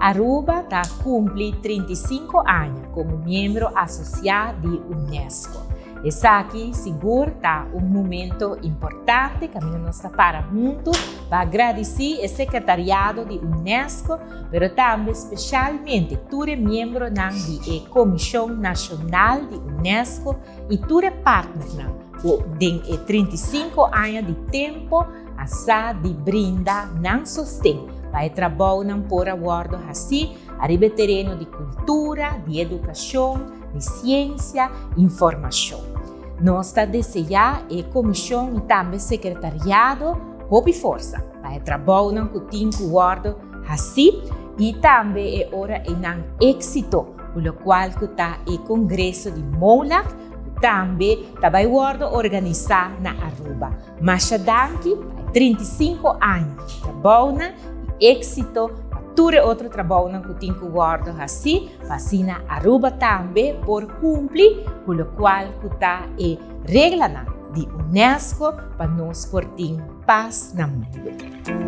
Aruba está cumpre 35 anos como membro associado de Unesco. Esse aqui, seguro, está momento importante que nós estamos para juntos para agradecer o secretariado de Unesco, mas também especialmente todos os membros da Comissão Nacional de Unesco e todos os partners de 35 anos de tempo de brindar não sostém para trabalhar por acordo assim, a terreno de cultura, de educação, de ciência e informação. Nós desejamos a comissão e também o secretariado hope força para trabalhar com o acordo assim e também é hora de êxito, pelo qual está o Congresso de Moulak, também vai organizar na Aruba. Mas danke 35 anos de trabalho e êxito para todo outro trabalho que tem que guardar assim, vacina Aruba também por cumprir, pelo qual está a regra de Unesco para nós portar paz no mundo.